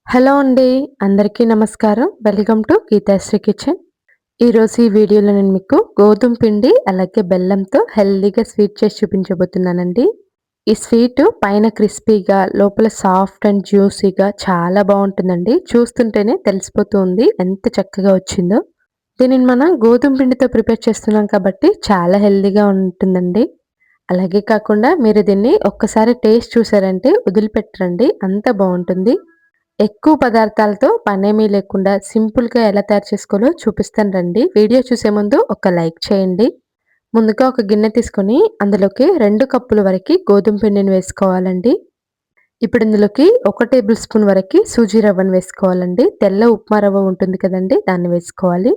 Hello అండి. అందరికీ నమస్కారం. Welcome to Geethasri kitchen. ఈరోజు ఈ వీడియోలో నేను మీకు గోధుమ పిండి అలాగే బెల్లంతో హెల్తీగా స్వీట్ చేసి చూపించబోతున్నానండి. ఈ స్వీటు పైన క్రిస్పీగా లోపల సాఫ్ట్ అండ్ జ్యూసీగా చాలా బాగుంటుందండి. చూస్తుంటేనే తెలిసిపోతూ ఉంది ఎంత చక్కగా వచ్చిందో. దీనిని మనం గోధుమ పిండితో ప్రిపేర్ చేస్తున్నాం కాబట్టి చాలా హెల్తీగా ఉంటుందండి. అలాగే కాకుండా మీరు దీన్ని ఒక్కసారి టేస్ట్ చూసారంటే వదిలిపెట్టరండి, అంత బాగుంటుంది. ఎక్కువ పదార్థాలతో పనేమీ లేకుండా సింపుల్‌గా ఎలా తయారు చేసుకోవాలో చూపిస్తాను రండి. వీడియో చూసే ముందు ఒక లైక్ చేయండి. ముందుగా ఒక గిన్నె తీసుకొని అందులోకి 2 కప్పుల వరకి గోధుమ పిండిని వేసుకోవాలండి. ఇప్పుడు ఇందులోకి 1 టేబుల్ స్పూన్ వరకి సూజీ రవ్వను వేసుకోవాలండి. తెల్ల ఉప్మా రవ్వ ఉంటుంది కదండీ! దాన్ని వేసుకోవాలి.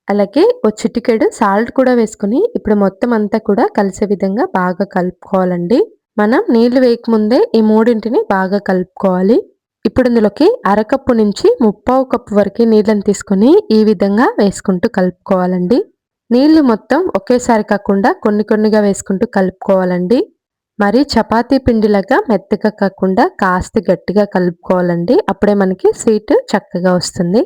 అలాగే ఓ చిటికెడు సాల్ట్ కూడా వేసుకొని ఇప్పుడు మొత్తం అంతా కూడా కలిసే విధంగా బాగా కలుపుకోవాలండి. మనం నీళ్లు వేయకముందే ఈ మూడింటిని బాగా కలుపుకోవాలి. ఇప్పుడు ఇందులోకి అరకప్పు నుంచి ముప్పావు కప్పు వరకు నీళ్ళని తీసుకొని ఈ విధంగా వేసుకుంటూ కలుపుకోవాలండి. నీళ్లు మొత్తం ఒకేసారి కాకుండా కొన్ని కొన్నిగా వేసుకుంటూ కలుపుకోవాలండి. మరి చపాతీ పిండిలాగా మెత్తగా కాకుండా కాస్త గట్టిగా కలుపుకోవాలండి. అప్పుడే మనకి స్వీట్ చక్కగా వస్తుంది.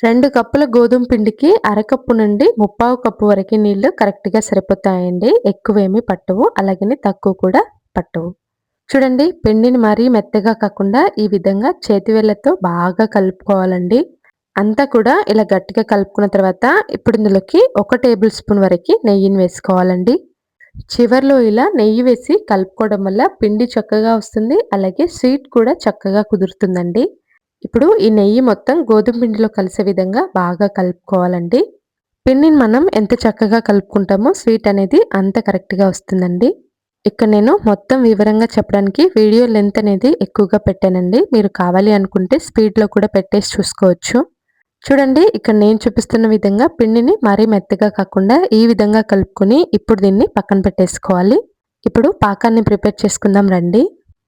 2 కప్పుల గోధుమ పిండికి అరకప్పు నుండి ముప్పావు కప్పు వరకు నీళ్లు కరెక్ట్‌గా సరిపోతాయండి. ఎక్కువేమీ పట్టవు, అలాగని తక్కువ కూడా పట్టవు. చూడండి, పిండిని మరీ మెత్తగా కాకుండా ఈ విధంగా చేతివేళ్లతో బాగా కలుపుకోవాలండి. అంతా కూడా ఇలా గట్టిగా కలుపుకున్న తర్వాత ఇప్పుడు ఇందులోకి 1 టేబుల్ స్పూన్ వరకు నెయ్యిని వేసుకోవాలండి. చివర్లో ఇలా నెయ్యి వేసి కలుపుకోవడం వల్ల పిండి చక్కగా వస్తుంది. అలాగే స్వీట్ కూడా చక్కగా కుదురుతుందండి. ఇప్పుడు ఈ నెయ్యి మొత్తం గోధుమ పిండిలో కలిసే విధంగా బాగా కలుపుకోవాలండి. పిండిని మనం ఎంత చక్కగా కలుపుకుంటామో స్వీట్ అనేది అంత కరెక్ట్‌గా వస్తుందండి. ఇక్కడ నేను మొత్తం వివరంగా చెప్పడానికి వీడియో లెంత్ అనేది ఎక్కువగా పెట్టానండి. మీరు కావాలి అనుకుంటే స్పీడ్‌లో కూడా పెట్టేసి చూసుకోవచ్చు. చూడండి, ఇక్కడ నేను చూపిస్తున్న విధంగా పిండిని మరీ మెత్తగా కాకుండా ఈ విధంగా కలుపుకొని ఇప్పుడు దీన్ని పక్కన పెట్టేసుకోవాలి. ఇప్పుడు పాకాన్ని ప్రిపేర్ చేసుకుందాం రండి.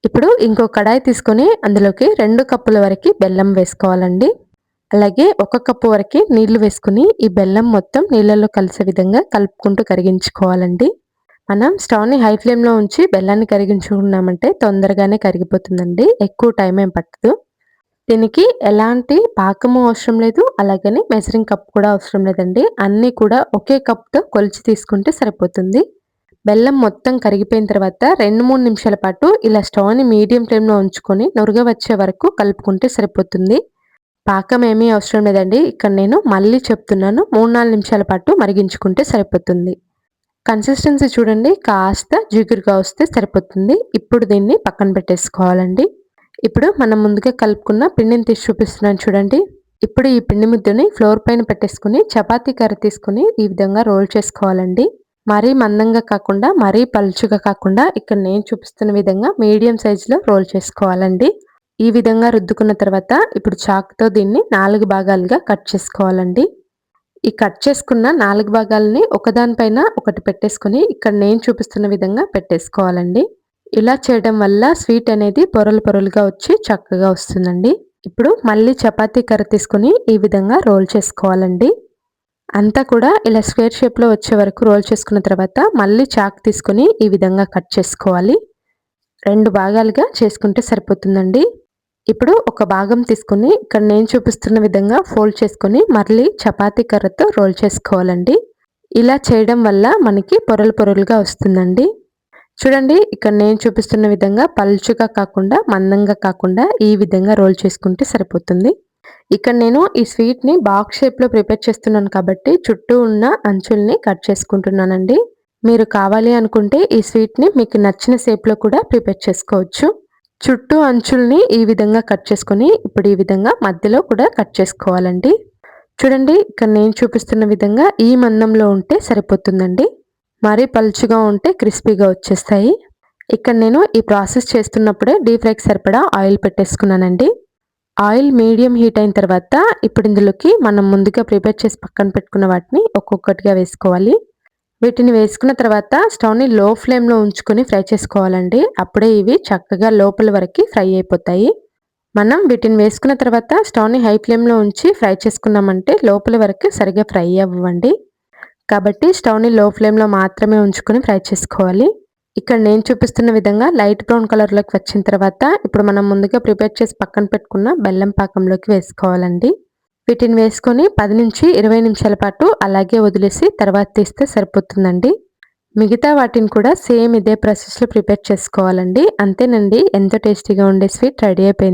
ఇప్పుడు ఇంకో కడాయి తీసుకొని అందులోకి 2 కప్పుల వరకు బెల్లం వేసుకోవాలండి. అలాగే 1 కప్పు వరకు నీళ్లు వేసుకొని ఈ బెల్లం మొత్తం నీళ్ళలో కలిసే విధంగా కలుపుకుంటూ కరిగించుకోవాలండి. మనం స్టవ్‌ని హై ఫ్లేమ్‌లో ఉంచి బెల్లాన్ని కరిగించుకున్నామంటే తొందరగానే కరిగిపోతుందండి. ఎక్కువ టైం ఏం పట్టదు. దీనికి ఎలాంటి పాకము అవసరం లేదు. అలాగని మెజరింగ్ కప్ కూడా అవసరం లేదండి. అన్నీ కూడా ఒకే కప్‌తో కొలిచి తీసుకుంటే సరిపోతుంది. బెల్లం మొత్తం కరిగిపోయిన తర్వాత 2, 3 నిమిషాల పాటు ఇలా స్టవ్‌ని మీడియం ఫ్లేమ్‌లో ఉంచుకొని నురగ వచ్చే వరకు కలుపుకుంటే సరిపోతుంది. పాకం ఏమీ అవసరం లేదండి. ఇక్కడ నేను మళ్ళీ చెప్తున్నాను. 3, 4 నిమిషాల పాటు మరిగించుకుంటే సరిపోతుంది. కన్సిస్టెన్సీ చూడండి, కాస్త జిగురుగా వస్తే సరిపోతుంది. ఇప్పుడు దీన్ని పక్కన పెట్టేసుకోవాలండి. ఇప్పుడు మనం ముందుగా కలుపుకున్న పిండిని తీసి చూపిస్తున్నాను చూడండి. ఇప్పుడు ఈ పిండి ముద్దని ఫ్లోర్ పైన పెట్టేసుకుని చపాతీ కర్ర తీసుకుని ఈ విధంగా రోల్ చేసుకోవాలండి. మరీ మందంగా కాకుండా మరీ పలుచగా కాకుండా ఇక్కడ నేను చూపిస్తున్న విధంగా మీడియం సైజులో రోల్ చేసుకోవాలండి. ఈ విధంగా రుద్దుకున్న తర్వాత ఇప్పుడు చాకుతో దీన్ని 4 భాగాలుగా కట్ చేసుకోవాలండి. ఈ కట్ చేసుకున్న 4 భాగాలని ఒకదానిపైన ఒకటి పెట్టేసుకొని ఇక్కడ నేను చూపిస్తున్న విధంగా పెట్టేసుకోవాలండి. ఇలా చేయడం వల్ల స్వీట్ అనేది పొరలు పొరలుగా వచ్చి చక్కగా వస్తుందండి. ఇప్పుడు మళ్ళీ చపాతీ కర్ర తీసుకొని ఈ విధంగా రోల్ చేసుకోవాలండి. అంతా కూడా ఇలా స్క్వేర్ షేప్‌లో వచ్చే వరకు రోల్ చేసుకున్న తర్వాత మళ్ళీ చాక్ తీసుకొని ఈ విధంగా కట్ చేసుకోవాలి. 2 భాగాలుగా చేసుకుంటే సరిపోతుందండి. ఇప్పుడు ఒక భాగం తీసుకొని ఇక్కడ నేను చూపిస్తున్న విధంగా ఫోల్డ్ చేసుకొని మళ్ళీ చపాతీ కర్రతో రోల్ చేసుకోవాలండి. ఇలా చేయడం వల్ల మనకి పొరలు పొరలుగా వస్తుందండి. చూడండి, ఇక్కడ నేను చూపిస్తున్న విధంగా పలుచగా కాకుండా మందంగా కాకుండా ఈ విధంగా రోల్ చేసుకుంటే సరిపోతుంది. ఇక్కడ నేను ఈ స్వీట్‌ని బాక్స్ షేప్‌లో ప్రిపేర్ చేస్తున్నాను కాబట్టి చుట్టూ ఉన్న అంచుల్ని కట్ చేసుకుంటున్నానండి. మీరు కావాలి అనుకుంటే ఈ స్వీట్‌ని మీకు నచ్చిన షేప్‌లో కూడా ప్రిపేర్ చేసుకోవచ్చు. చుట్టూ అంచుల్ని ఈ విధంగా కట్ చేసుకొని ఇప్పుడు ఈ విధంగా మధ్యలో కూడా కట్ చేసుకోవాలండి. చూడండి, ఇక్కడ నేను చూపిస్తున్న విధంగా ఈ మందంలో ఉంటే సరిపోతుందండి. మరీ పలుచగా ఉంటే క్రిస్పీగా వచ్చేస్తాయి. ఇక్కడ నేను ఈ ప్రాసెస్ చేస్తున్నప్పుడే డీప్ ఫ్రైకి సరిపడా ఆయిల్ పెట్టేసుకున్నానండి. ఆయిల్ మీడియం హీట్ అయిన తర్వాత ఇప్పుడు ఇందులోకి మనం ముందుగా ప్రిపేర్ చేసి పక్కన పెట్టుకున్న వాటిని ఒక్కొక్కటిగా వేసుకోవాలి. వీటిని వేసుకున్న తర్వాత స్టవ్‌ని లో ఫ్లేమ్‌లో ఉంచుకొని ఫ్రై చేసుకోవాలండి. అప్పుడే ఇవి చక్కగా లోపల వరకు ఫ్రై అయిపోతాయి. మనం వీటిని వేసుకున్న తర్వాత స్టవ్‌ని హై ఫ్లేమ్‌లో ఉంచి ఫ్రై చేసుకున్నామంటే లోపల వరకు సరిగ్గా ఫ్రై అవ్వవండి. కాబట్టి స్టవ్‌ని లో ఫ్లేమ్‌లో మాత్రమే ఉంచుకొని ఫ్రై చేసుకోవాలి. ఇక్కడ నేను చూపిస్తున్న విధంగా లైట్ బ్రౌన్ కలర్లోకి వచ్చిన తర్వాత ఇప్పుడు మనం ముందుగా ప్రిపేర్ చేసి పక్కన పెట్టుకున్న బెల్లం పాకంలోకి వేసుకోవాలండి. వీటిని వేసుకొని 10 నుంచి 20 నిమిషాల పాటు అలాగే వదిలేసి తర్వాత తీస్తే సరిపోతుందండి. మిగతా వాటిని కూడా సేమ్ ఇదే ప్రాసెస్లో ప్రిపేర్ చేసుకోవాలండి. అంతేనండి, ఎంతో టేస్టీగా ఉండే స్వీట్ రెడీ అయిపోయింది.